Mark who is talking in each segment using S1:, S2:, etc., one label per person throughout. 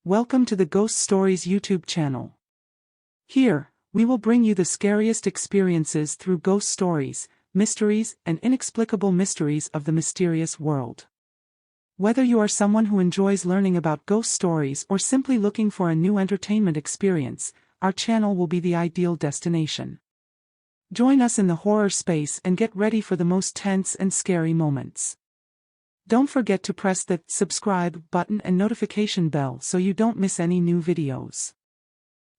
S1: Welcome to the Ghost Stories YouTube channel. Here, we will bring you the scariest experiences through ghost stories, mysteries, and inexplicable mysteries of the mysterious world. Whether you are someone who enjoys learning about ghost stories or simply looking for a new entertainment experience, our channel will be the ideal destination. Join us in the horror space and get ready for the most tense and scary moments. Don't forget to press the subscribe button and notification bell so you don't miss any new videos.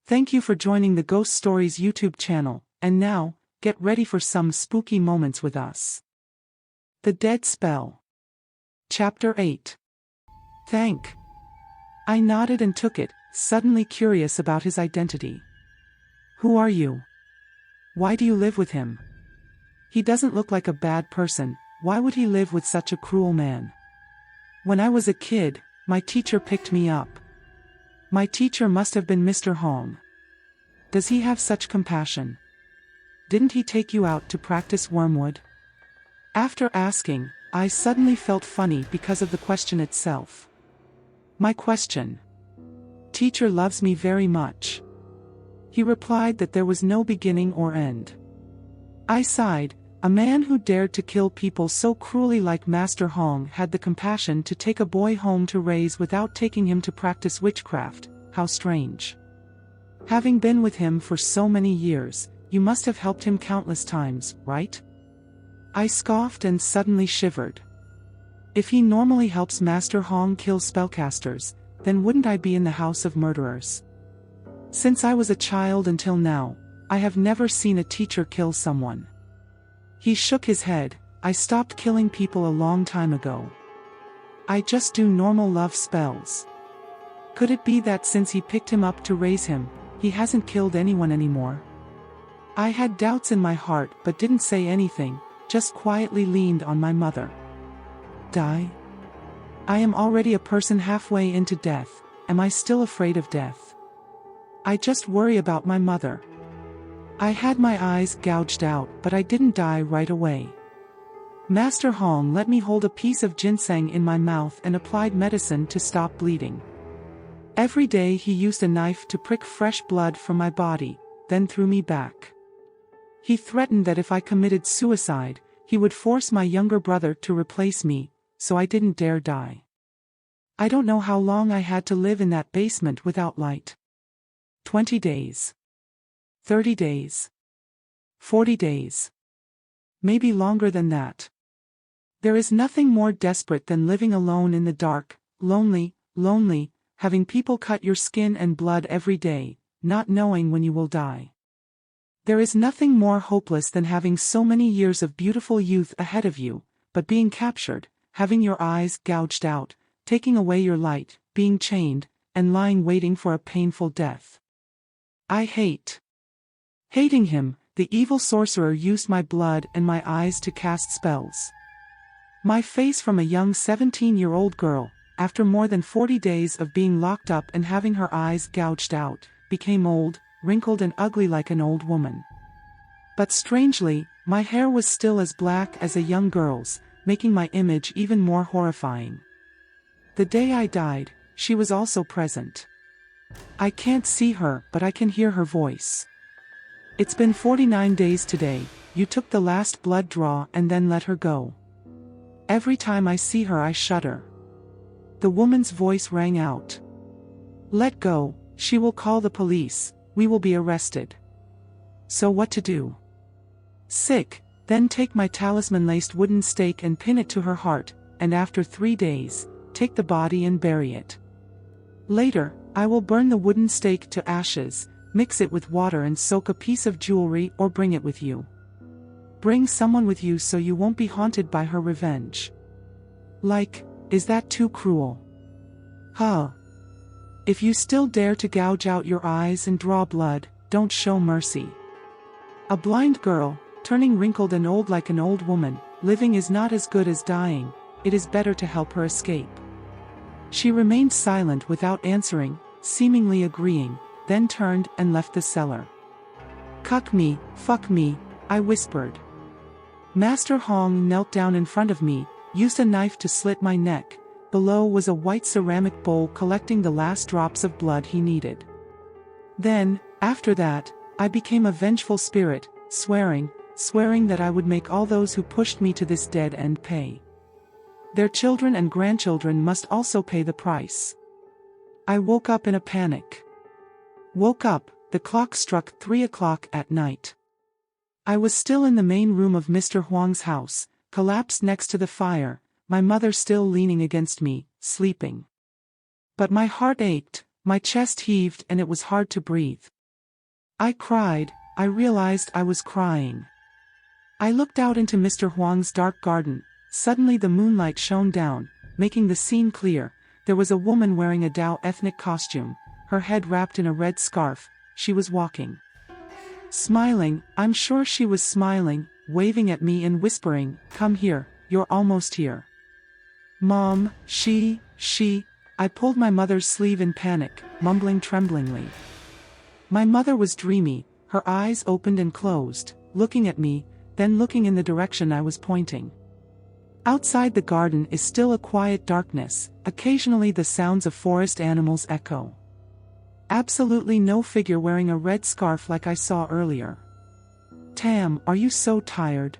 S1: Thank you for joining the Ghost Stories YouTube channel, and now, get ready for some spooky moments with us. The Dead Spell. Chapter 8. Thank. I nodded and took it, suddenly curious about his identity. Who are you? Why do you live with him? He doesn't look like a bad person. Why would he live with such a cruel man? When I was a kid, my teacher picked me up. My teacher must have been Mr. Hong. Does he have such compassion? Didn't he take you out to practice wormwood? After asking, I suddenly felt funny because of the question itself. My question. Teacher loves me very much. He replied that there was no beginning or end. I sighed. A man who dared to kill people so cruelly like Master Hong had the compassion to take a boy home to raise without taking him to practice witchcraft. How strange. Having been with him for so many years, you must have helped him countless times, right? I scoffed and suddenly shivered. If he normally helps Master Hong kill spellcasters, then wouldn't I be in the house of murderers? Since I was a child until now, I have never seen a teacher kill someone. He shook his head. I stopped killing people a long time ago. I just do normal love spells. Could it be that since he picked him up to raise him, he hasn't killed anyone anymore? I had doubts in my heart but didn't say anything, just quietly leaned on my mother. Die? I am already a person halfway into death. Am I still afraid of death? I just worry about my mother. I had my eyes gouged out, but I didn't die right away. Master Hong let me hold a piece of ginseng in my mouth and applied medicine to stop bleeding. Every day he used a knife to prick fresh blood from my body, then threw me back. He threatened that if I committed suicide, he would force my younger brother to replace me, so I didn't dare die. I don't know how long I had to live in that basement without light. 20 days. 30 days. 40 days. Maybe longer than that. There is nothing more desperate than living alone in the dark, lonely, having people cut your skin and blood every day, not knowing when you will die. There is nothing more hopeless than having so many years of beautiful youth ahead of you, but being captured, having your eyes gouged out, taking away your light, being chained, and lying waiting for a painful death. I Hating him, the evil sorcerer used my blood and my eyes to cast spells. My face from a young 17-year-old girl, after more than 40 days of being locked up and having her eyes gouged out, became old, wrinkled and ugly like an old woman. But strangely, my hair was still as black as a young girl's, making my image even more horrifying. The day I died, she was also present. I can't see her, but I can hear her voice. It's been 49 days today. You took the last blood draw and then let her go. Every time I see her I shudder. The woman's voice rang out. Let go, she will call the police, we will be arrested. So what to do? Sick, then take my talisman-laced wooden stake and pin it to her heart, and after 3 days, take the body and bury it. Later, I will burn the wooden stake to ashes, mix it with water and soak a piece of jewelry or bring it with you. Bring someone with you so you won't be haunted by her revenge. Is that too cruel? Huh. If you still dare to gouge out your eyes and draw blood, don't show mercy. A blind girl, turning wrinkled and old like an old woman, living is not as good as dying, it is better to help her escape. She remained silent without answering, seemingly agreeing, then turned and left the cellar. Cuck me, fuck me, I whispered. Master Hong knelt down in front of me, used a knife to slit my neck, below was a white ceramic bowl collecting the last drops of blood he needed. Then, after that, I became a vengeful spirit, swearing that I would make all those who pushed me to this dead end pay. Their children and grandchildren must also pay the price. I woke up in a panic. Woke up, the clock struck 3 o'clock at night. I was still in the main room of Mr. Huang's house, collapsed next to the fire, my mother still leaning against me, sleeping. But my heart ached, my chest heaved, and it was hard to breathe. I cried, I realized I was crying. I looked out into Mr. Huang's dark garden. Suddenly the moonlight shone down, making the scene clear. There was a woman wearing a Dao ethnic costume, her head wrapped in a red scarf. She was walking. Smiling, I'm sure she was smiling, waving at me and whispering, "Come here, you're almost here." "Mom, she. I pulled my mother's sleeve in panic, mumbling tremblingly. My mother was dreamy, her eyes opened and closed, looking at me, then looking in the direction I was pointing. Outside the garden is still a quiet darkness, occasionally the sounds of forest animals echo. Absolutely no figure wearing a red scarf like I saw earlier. "Tam, are you so tired?"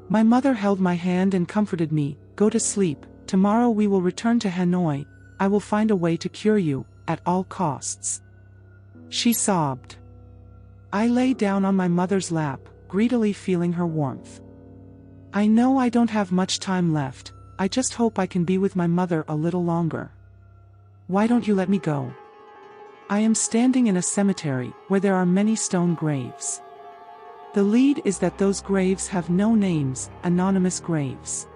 S1: My mother held my hand and comforted me. "Go to sleep, tomorrow we will return to Hanoi, I will find a way to cure you, at all costs." She sobbed. I lay down on my mother's lap, greedily feeling her warmth. I know I don't have much time left, I just hope I can be with my mother a little longer. "Why don't you let me go?" I am standing in a cemetery, where there are many stone graves. The lead is that those graves have no names, anonymous graves.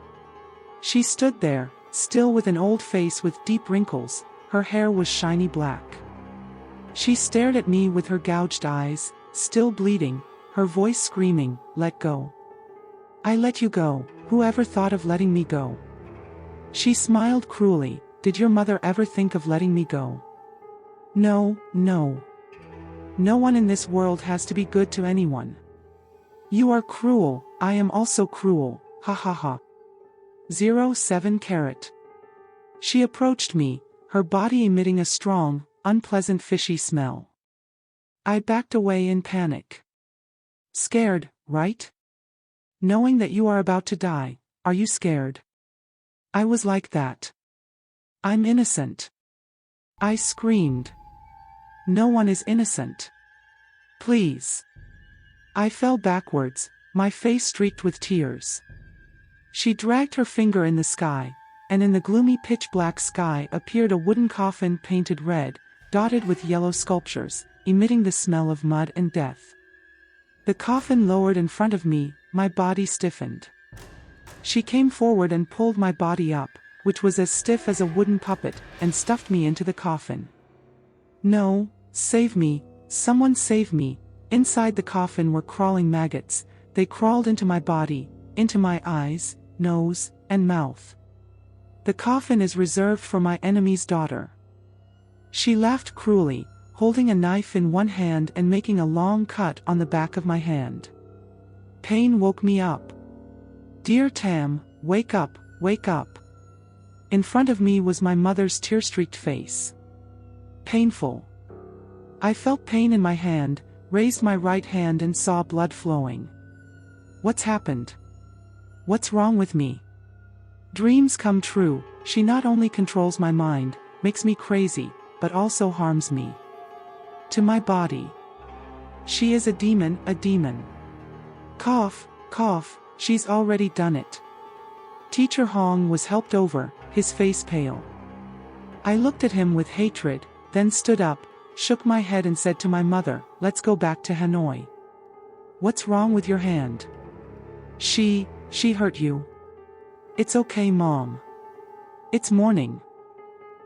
S1: She stood there, still with an old face with deep wrinkles, her hair was shiny black. She stared at me with her gouged eyes, still bleeding, her voice screaming, "Let go. I let you go, whoever thought of letting me go?" She smiled cruelly. "Did your mother ever think of letting me go?" No. No one in this world has to be good to anyone. You are cruel, I am also cruel, ha ha ha. 07 carat. She approached me, her body emitting a strong, unpleasant fishy smell. I backed away in panic. "Scared, right? Knowing that you are about to die, are you scared?" "I was like that. I'm innocent." I screamed. "No one is innocent. Please." I fell backwards, my face streaked with tears. She dragged her finger in the sky, and in the gloomy pitch-black sky appeared a wooden coffin painted red, dotted with yellow sculptures, emitting the smell of mud and death. The coffin lowered in front of me, my body stiffened. She came forward and pulled my body up, which was as stiff as a wooden puppet, and stuffed me into the coffin. "No, save me, someone save me." Inside the coffin were crawling maggots. They crawled into my body, into my eyes, nose, and mouth. "The coffin is reserved for my enemy's daughter." She laughed cruelly, holding a knife in one hand and making a long cut on the back of my hand. Pain woke me up. "Dear Tam, wake up, wake up." In front of me was my mother's tear-streaked face. Painful. I felt pain in my hand, raised my right hand and saw blood flowing. What's happened? What's wrong with me? Dreams come true. She not only controls my mind, makes me crazy, but also harms me. To my body. She is a demon, a demon. Cough, cough, she's already done it. Teacher Hong was helped over, his face pale. I looked at him with hatred, then stood up, shook my head and said to my mother, "Let's go back to Hanoi." "What's wrong with your hand?" She hurt you." "It's okay, Mom. It's morning."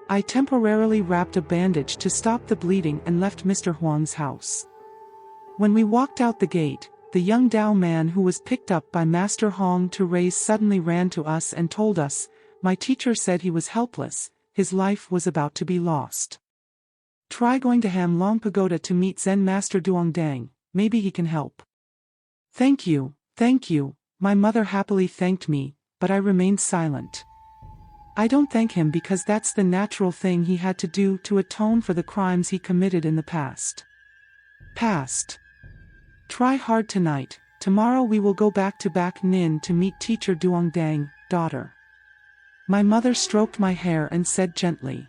S1: I temporarily wrapped a bandage to stop the bleeding and left Mr. Huang's house. When we walked out the gate, the young Dao man who was picked up by Master Hong to raise suddenly ran to us and told us, "My teacher said he was helpless, his life was about to be lost. Try going to Ham Long Pagoda to meet Zen Master Duongdang, maybe he can help." Thank you, my mother happily thanked me, but I remained silent. I don't thank him because that's the natural thing he had to do to atone for the crimes he committed in the past. Try hard tonight. Tomorrow we will go back to Bac Ninh to meet teacher Duong Dang, daughter. My mother stroked my hair and said gently.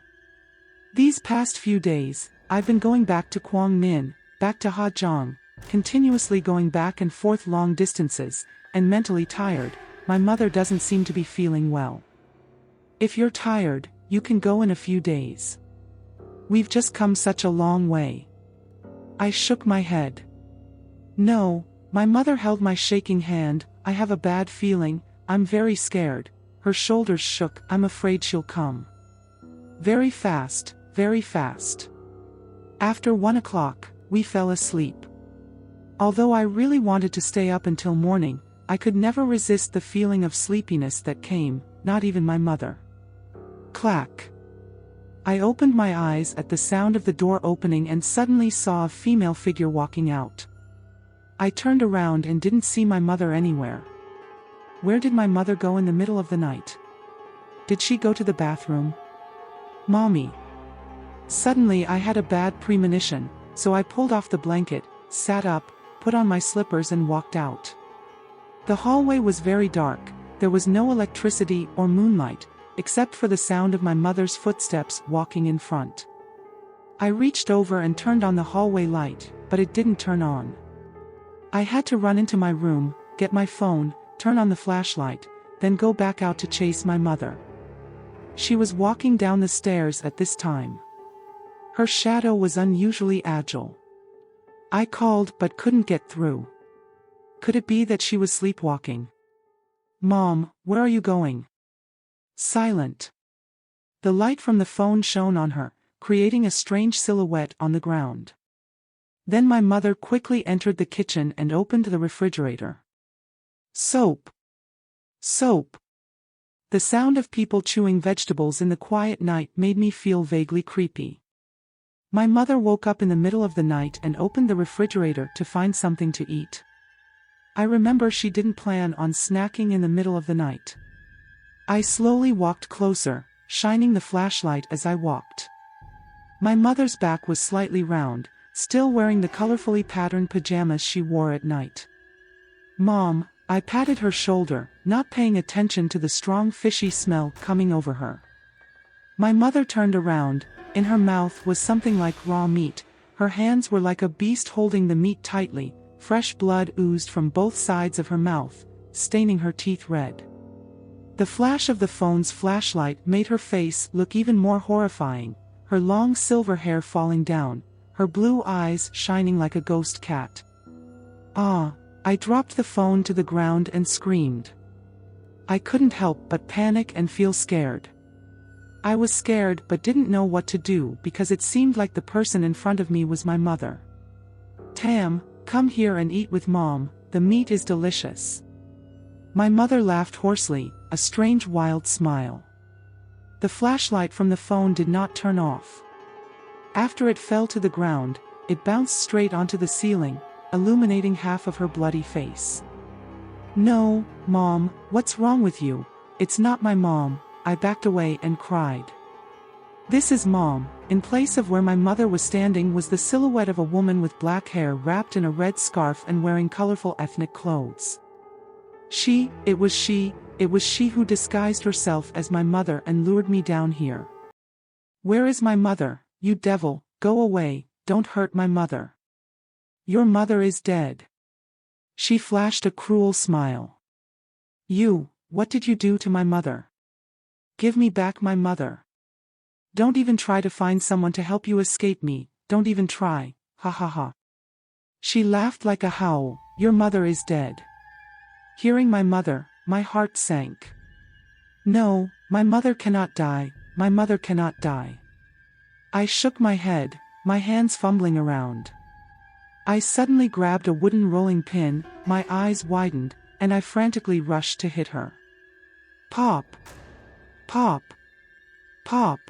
S1: These past few days, I've been going back to Quang Ninh, back to Ha Giang, continuously going back and forth long distances, and mentally tired. My mother doesn't seem to be feeling well. If you're tired, you can go in a few days. We've just come such a long way. I shook my head. No, my mother held my shaking hand. I have a bad feeling, I'm very scared. Her shoulders shook. I'm afraid she'll come. Very fast, very fast. After 1 o'clock, we fell asleep. Although I really wanted to stay up until morning, I could never resist the feeling of sleepiness that came, not even my mother. Clack. I opened my eyes at the sound of the door opening and suddenly saw a female figure walking out. I turned around and didn't see my mother anywhere. Where did my mother go in the middle of the night? Did she go to the bathroom? Mommy. Suddenly I had a bad premonition, so I pulled off the blanket, sat up, put on my slippers and walked out. The hallway was very dark. There was no electricity or moonlight, except for the sound of my mother's footsteps walking in front. I reached over and turned on the hallway light, but it didn't turn on. I had to run into my room, get my phone, turn on the flashlight, then go back out to chase my mother. She was walking down the stairs at this time. Her shadow was unusually agile. I called but couldn't get through. Could it be that she was sleepwalking? Mom, where are you going? Silent. The light from the phone shone on her, creating a strange silhouette on the ground. Then my mother quickly entered the kitchen and opened the refrigerator. Soap. Soap. The sound of people chewing vegetables in the quiet night made me feel vaguely creepy. My mother woke up in the middle of the night and opened the refrigerator to find something to eat. I remember she didn't plan on snacking in the middle of the night. I slowly walked closer, shining the flashlight as I walked. My mother's back was slightly round, still wearing the colorfully patterned pajamas she wore at night. Mom, I patted her shoulder, not paying attention to the strong fishy smell coming over her. My mother turned around. In her mouth was something like raw meat. Her hands were like a beast holding the meat tightly. Fresh blood oozed from both sides of her mouth, staining her teeth red. The flash of the phone's flashlight made her face look even more horrifying, her long silver hair falling down, her blue eyes shining like a ghost cat. Ah! I dropped the phone to the ground and screamed. I couldn't help but panic and feel scared. I was scared but didn't know what to do because it seemed like the person in front of me was my mother. Tam, come here and eat with Mom, the meat is delicious. My mother laughed hoarsely, a strange wild smile. The flashlight from the phone did not turn off. After it fell to the ground, it bounced straight onto the ceiling, illuminating half of her bloody face. No, Mom, what's wrong with you? It's not my mom. I backed away and cried. This is Mom. In place of where my mother was standing was the silhouette of a woman with black hair wrapped in a red scarf and wearing colorful ethnic clothes. It was she who disguised herself as my mother and lured me down here. Where is my mother, you devil? Go away, don't hurt my mother. Your mother is dead. She flashed a cruel smile. What did you do to my mother? Give me back my mother. Don't even try to find someone to help you escape me, don't even try, ha ha ha. She laughed like a howl. Your mother is dead. Hearing my mother, my heart sank. No, my mother cannot die, my mother cannot die. I shook my head, my hands fumbling around. I suddenly grabbed a wooden rolling pin, my eyes widened, and I frantically rushed to hit her. Pop! Pop! Pop!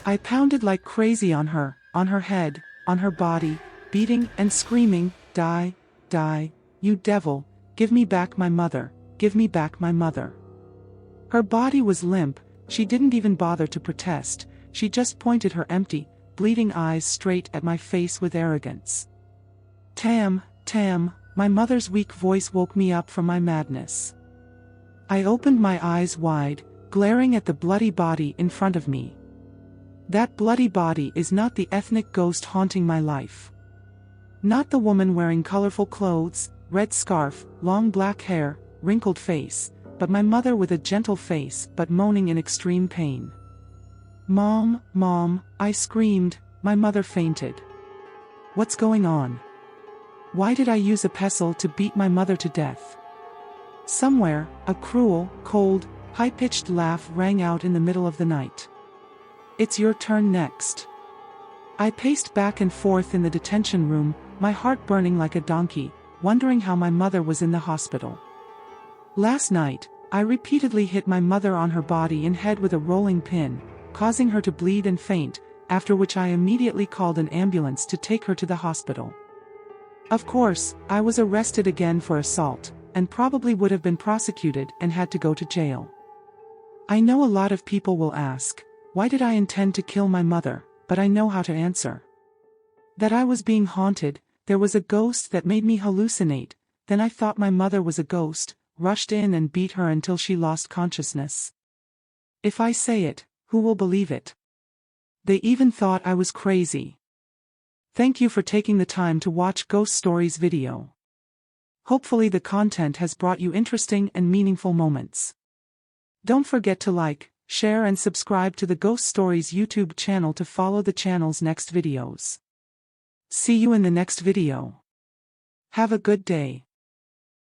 S1: I pounded like crazy on her head, on her body, beating and screaming, Die, die, you devil, give me back my mother, give me back my mother. Her body was limp, She didn't even bother to protest, she just pointed her empty, bleeding eyes straight at my face with arrogance. Tam, my mother's weak voice woke me up from my madness. I opened my eyes wide, glaring at the bloody body in front of me. That bloody body is not the ethnic ghost haunting my life. Not the woman wearing colorful clothes, red scarf, long black hair, wrinkled face, but my mother with a gentle face but moaning in extreme pain. Mom, I screamed. My mother fainted. What's going on? Why did I use a pestle to beat my mother to death? Somewhere, a cruel, cold, high-pitched laugh rang out in the middle of the night. It's your turn next. I paced back and forth in the detention room, my heart burning like a donkey, wondering how my mother was in the hospital. Last night, I repeatedly hit my mother on her body and head with a rolling pin, causing her to bleed and faint, after which I immediately called an ambulance to take her to the hospital. Of course, I was arrested again for assault, and probably would have been prosecuted and had to go to jail. I know a lot of people will ask, why did I intend to kill my mother, but I know how to answer. That I was being haunted, there was a ghost that made me hallucinate, then I thought my mother was a ghost, rushed in and beat her until she lost consciousness. If I say it, who will believe it? They even thought I was crazy. Thank you for taking the time to watch Ghost Stories video. Hopefully the content has brought you interesting and meaningful moments. Don't forget to like, share and subscribe to the Ghost Stories YouTube channel to follow the channel's next videos. See you in the next video. Have a good day.